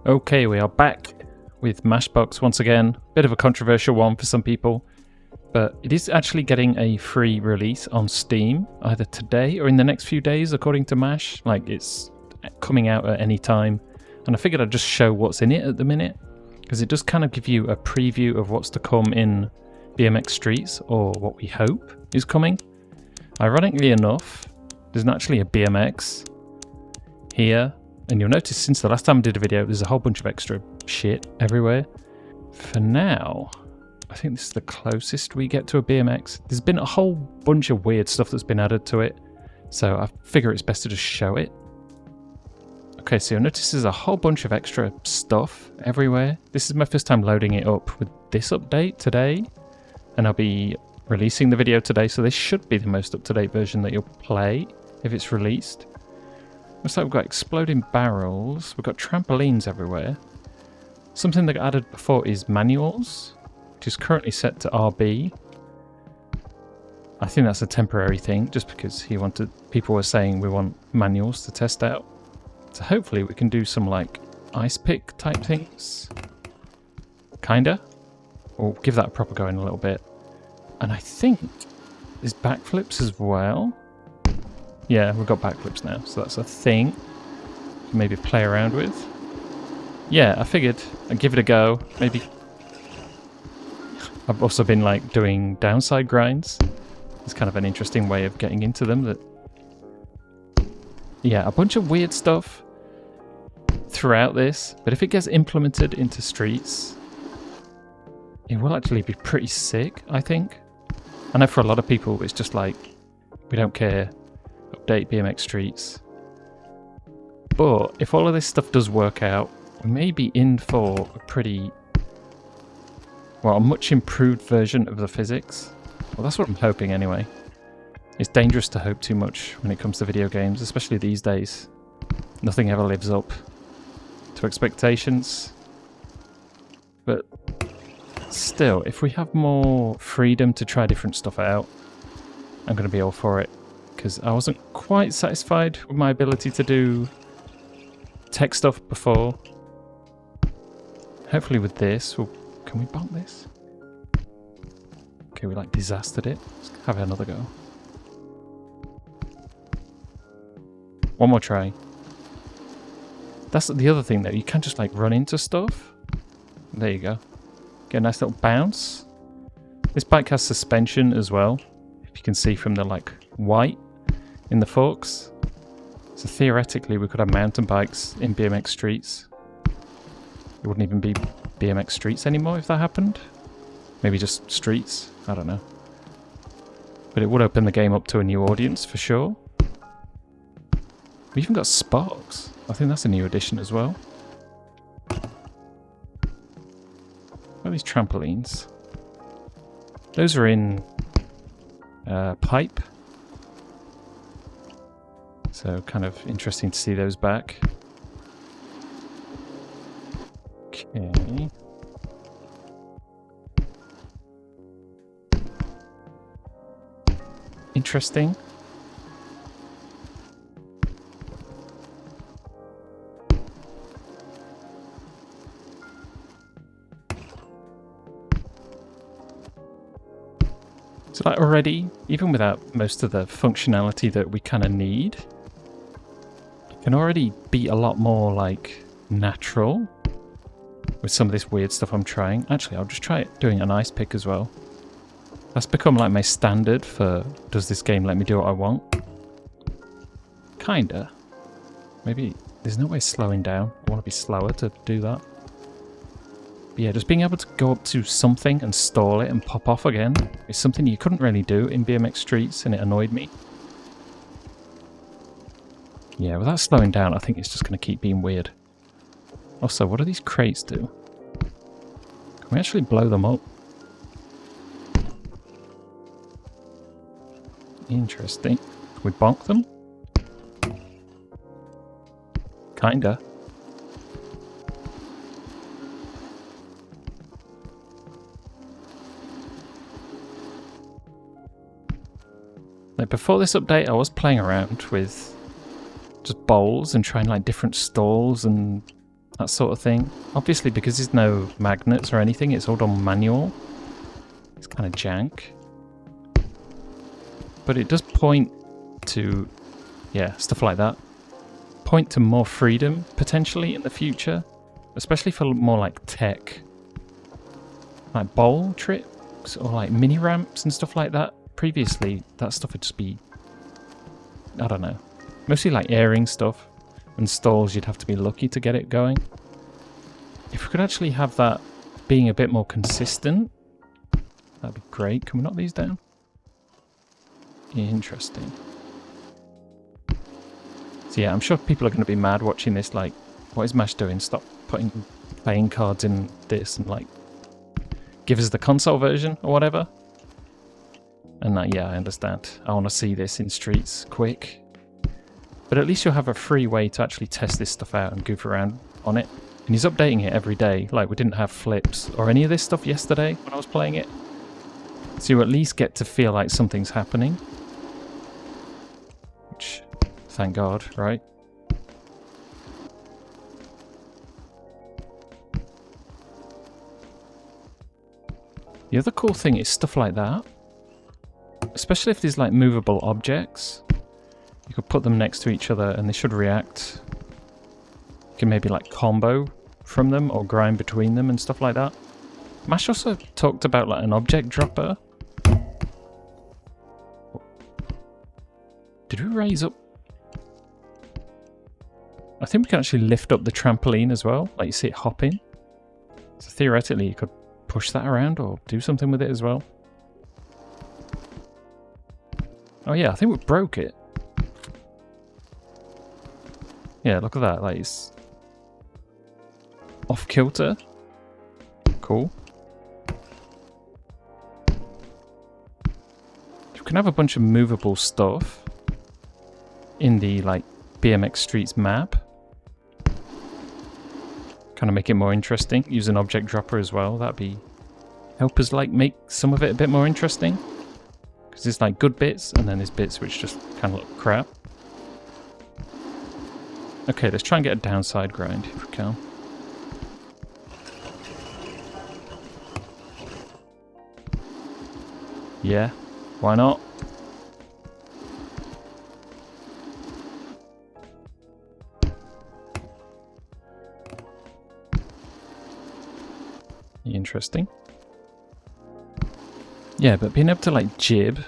Okay, we are back with Mashbox once again. Bit of a controversial one for some people, but it is actually getting a free release on Steam either today or in the next few days, according to Mash. Like, it's coming out at any time, and I figured I'd just show what's in it at the minute, because it does kind of give you a preview of what's to come in BMX Streets, or what we hope is coming. Ironically enough, there's actually a BMX here. And you'll notice since the last time I did a video, there's a whole bunch of extra shit everywhere. For now, I think this is the closest we get to a BMX. There's been a whole bunch of weird stuff that's been added to it, so I figure it's best to just show it. Okay, so you'll notice there's a whole bunch of extra stuff everywhere. This is my first time loading it up with this update today, and I'll be releasing the video today, so this should be the most up-to-date version that you'll play if it's released. Looks like we've got exploding barrels, we've got trampolines everywhere. Something that got added before is manuals, which is currently set to RB. I think that's a temporary thing, just because people were saying we want manuals to test out. So hopefully we can do some like ice pick type things. Kinda. We'll give that a proper go in a little bit. And I think there's backflips as well. Yeah, we've got backflips now, so that's a thing. Maybe play around with. Yeah, I figured I'd give it a go. Maybe. I've also been like doing downside grinds. It's kind of an interesting way of getting into them. Yeah, a bunch of weird stuff throughout this, but if it gets implemented into Streets, it will actually be pretty sick, I think. I know for a lot of people, it's just like, we don't care. Update BMX Streets. But if all of this stuff does work out, we may be in for a pretty, well, a much improved version of the physics. Well, that's what I'm hoping anyway. It's dangerous to hope too much when it comes to video games, especially these days. Nothing ever lives up to expectations. But still, if we have more freedom to try different stuff out, I'm going to be all for it. Because I wasn't quite satisfied with my ability to do tech stuff before. Hopefully with this, can we bump this? Okay, we like disastered it. Let's have another go. One more try. That's the other thing though, you can't just like run into stuff. There you go. Get a nice little bounce. This bike has suspension as well, if you can see from the like white in the forks. So theoretically we could have mountain bikes in BMX Streets. It wouldn't even be BMX Streets anymore if that happened. Maybe just Streets, I don't know. But it would open the game up to a new audience for sure. We even got sparks. I think that's a new addition as well. What are these trampolines? Those are in pipe. So kind of interesting to see those back. Okay. Interesting. So like already, even without most of the functionality that we kind of need, can already be a lot more like natural with some of this weird stuff I'm trying. Actually, I'll just try it doing an ice pick as well. That's become like my standard for, does this game let me do what I want? Kinda. Maybe there's no way slowing down. I want to be slower to do that. But yeah, just being able to go up to something and stall it and pop off again is something you couldn't really do in BMX Streets, and it annoyed me. Yeah, without slowing down, I think it's just going to keep being weird. Also, what do these crates do? Can we actually blow them up? Interesting. Can we bonk them? Kinda. Like before this update, I was playing around with just bowls and trying like different stalls and that sort of thing. Obviously, because there's no magnets or anything, it's all done manual. It's kind of jank. But it does point to, yeah, stuff like that. Point to more freedom, potentially, in the future. Especially for more like tech. Like bowl trips, or like mini ramps and stuff like that. Previously, that stuff would just be, I don't know, mostly like airing stuff. And stalls, you'd have to be lucky to get it going. If we could actually have that being a bit more consistent, that'd be great. Can we knock these down? Interesting. So yeah, I'm sure people are going to be mad watching this, like, what is Mash doing? Stop putting playing cards in this and, like, give us the console version or whatever. And yeah, I understand. I want to see this in Streets quick. But at least you'll have a free way to actually test this stuff out and goof around on it. And he's updating it every day. Like, we didn't have flips or any of this stuff yesterday when I was playing it. So you at least get to feel like something's happening. Which, thank God, right? The other cool thing is stuff like that. Especially if there's like movable objects. You could put them next to each other and they should react. You can maybe like combo from them or grind between them and stuff like that. Mash also talked about like an object dropper. Did we raise up? I think we can actually lift up the trampoline as well. Like you see it hopping. So theoretically you could push that around or do something with it as well. Oh yeah, I think we broke it. Yeah, look at that. Like it's off kilter. Cool. You can have a bunch of movable stuff in the like BMX Streets map. Kind of make it more interesting. Use an object dropper as well. That'd be help us like make some of it a bit more interesting. Because there's like good bits and then there's bits which just kind of look crap. Okay, let's try and get a downside grind if we can. Yeah, why not? Interesting. Yeah, but being able to like jib,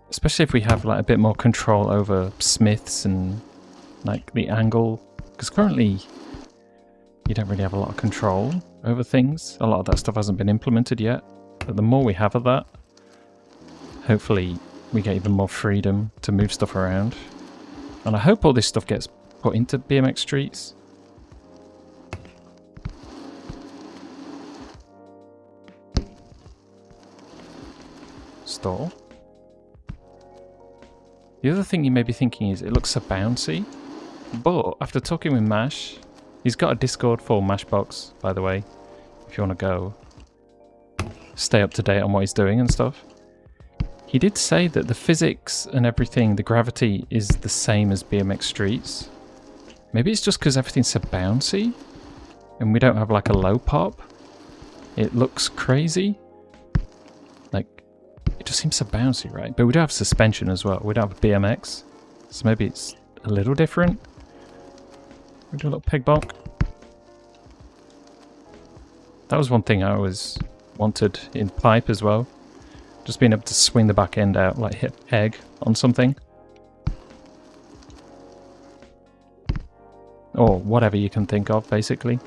especially if we have like a bit more control over smiths and like the angle, because currently you don't really have a lot of control over things. A lot of that stuff hasn't been implemented yet, but the more we have of that, hopefully we get even more freedom to move stuff around. And I hope all this stuff gets put into BMX Streets. Store. The other thing you may be thinking is it looks so bouncy, but after talking with Mash, he's got a Discord for Mashbox, by the way, if you want to go stay up to date on what he's doing and stuff. He did say that the physics and everything, the gravity is the same as BMX Streets. Maybe it's just because everything's so bouncy and we don't have like a low pop. It looks crazy. It just seems so bouncy, right? But we do have suspension as well. We don't have BMX. So maybe it's a little different. We do a little peg bonk. That was one thing I always wanted in pipe as well. Just being able to swing the back end out, like hit peg on something. Or whatever you can think of, basically.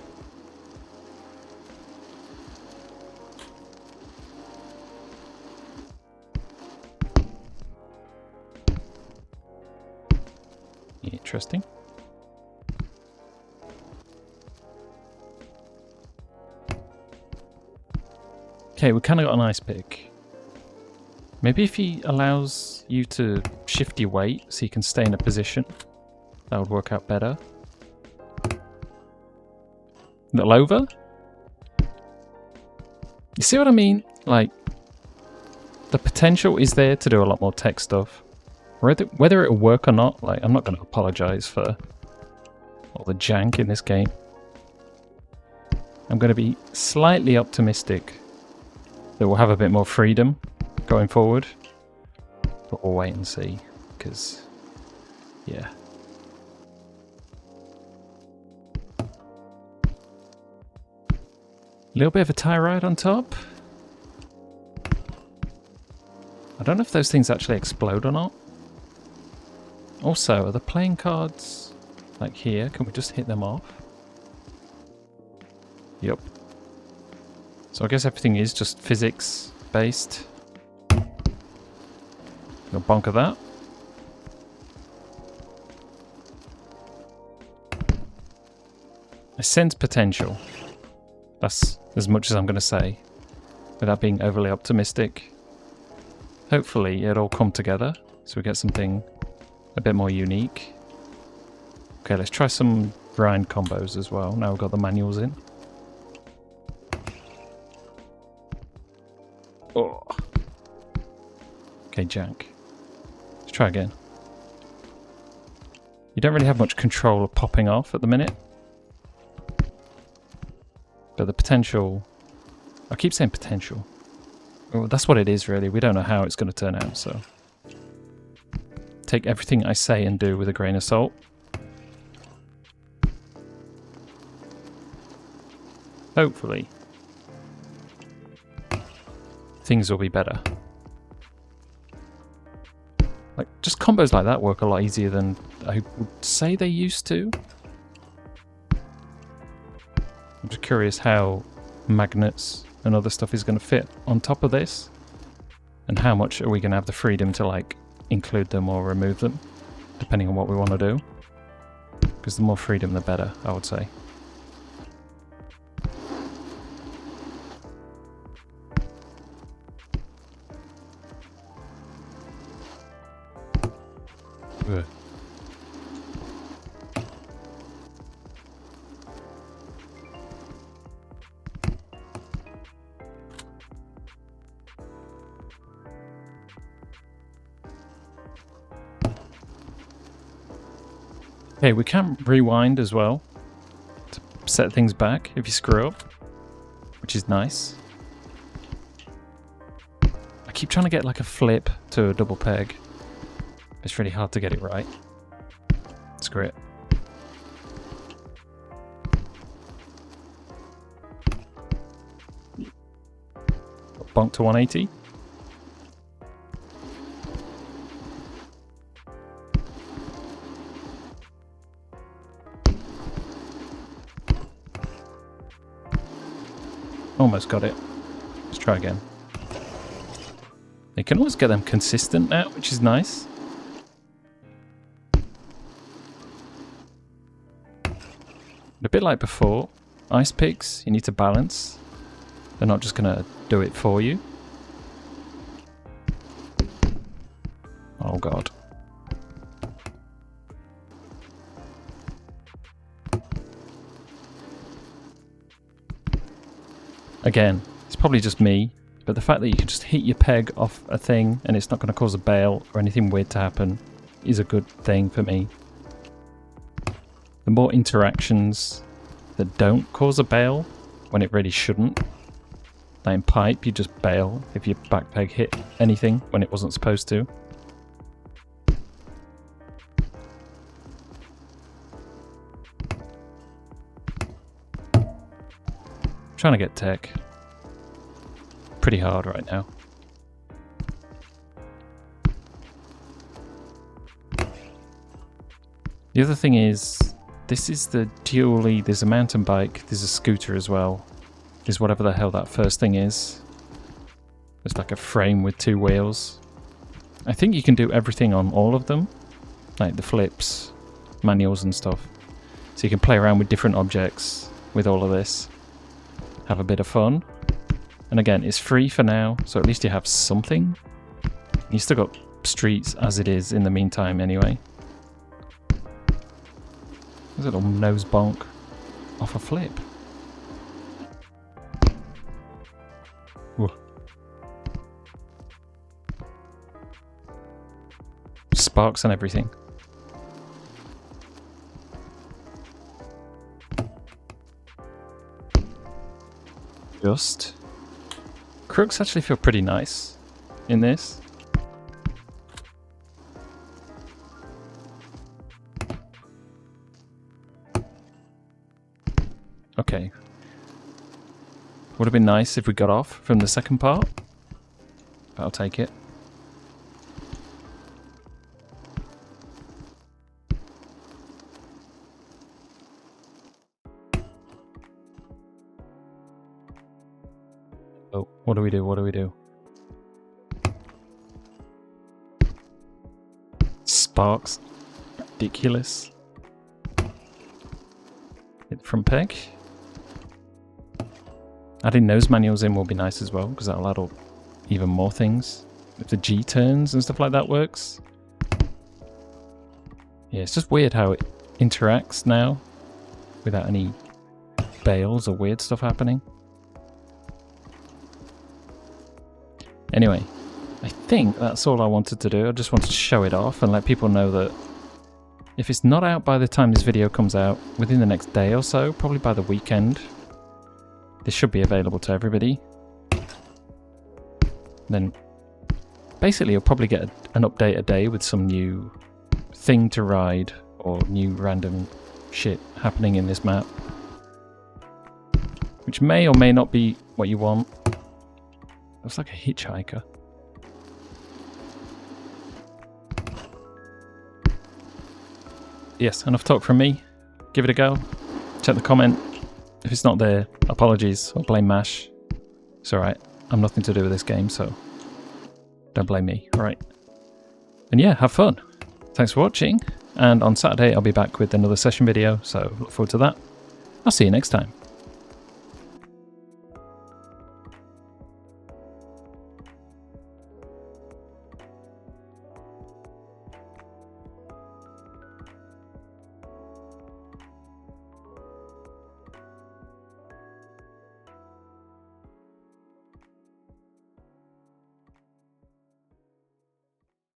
Interesting. Okay, we kind of got an ice pick. Maybe if he allows you to shift your weight so you can stay in a position, that would work out better. A little over? You see what I mean? Like, the potential is there to do a lot more tech stuff. Whether it'll work or not, like, I'm not going to apologize for or the jank in this game. I'm going to be slightly optimistic that we'll have a bit more freedom going forward. But we'll wait and see, because, yeah. A little bit of a tie ride on top. I don't know if those things actually explode or not. Also, are the playing cards like here? Can we just hit them off? Yep. So I guess everything is just physics based. Gonna bonker that. I sense potential. That's as much as I'm going to say without being overly optimistic. Hopefully it'll all come together so we get something a bit more unique. Okay, let's try some grind combos as well. Now we've got the manuals in. Oh. Okay, jank. Let's try again. You don't really have much control of popping off at the minute. But the potential... I keep saying potential. Well, that's what it is, really. We don't know how it's going to turn out, so... Take everything I say and do with a grain of salt. Hopefully, things will be better. Like, just combos like that work a lot easier than I would say they used to. I'm just curious how magnets and other stuff is going to fit on top of this, and how much are we going to have the freedom to, like, include them or remove them, depending on what we want to do. Because the more freedom, the better, I would say. Ugh. Okay, we can rewind as well to set things back if you screw up, which is nice. I keep trying to get like a flip to a double peg. It's really hard to get it right. Screw it. Bonk to 180. Almost got it. Let's try again. You can always get them consistent now, which is nice. A bit like before, ice picks, you need to balance. They're not just going to do it for you. Oh god. Again, it's probably just me, but the fact that you can just hit your peg off a thing and it's not going to cause a bail or anything weird to happen is a good thing for me. The more interactions that don't cause a bail when it really shouldn't. Like in pipe, you just bail if your back peg hit anything when it wasn't supposed to. Trying to get tech. Pretty hard right now. The other thing is, this is the dually, there's a mountain bike, there's a scooter as well. There's whatever the hell that first thing is. It's like a frame with two wheels. I think you can do everything on all of them. Like the flips, manuals and stuff. So you can play around with different objects with all of this. Have a bit of fun. And again, it's free for now, so at least you have something. You still got streets as it is in the meantime anyway. There's a little nose bonk off a flip. Whoa. Sparks and everything. adjust. Crooks actually feel pretty nice in this. Okay. Would have been nice if we got off from the second part. But I'll take it. Oh, what do we do? What do we do? Sparks. Ridiculous. Hit the front peg. Adding those manuals in will be nice as well, because that'll add up even more things. If the G turns and stuff like that works. Yeah, it's just weird how it interacts now without any bails or weird stuff happening. Anyway, I think that's all I wanted to do. I just wanted to show it off and let people know that if it's not out by the time this video comes out, within the next day or so, probably by the weekend, this should be available to everybody. Then basically you'll probably get an update a day with some new thing to ride or new random shit happening in this map, which may or may not be what you want. Looks like a hitchhiker. Yes, enough talk from me. Give it a go. Check the comment. If it's not there, apologies, or blame Mash. It's alright. I'm nothing to do with this game, so don't blame me, alright? And yeah, have fun. Thanks for watching, and on Saturday I'll be back with another session video, so look forward to that. I'll see you next time.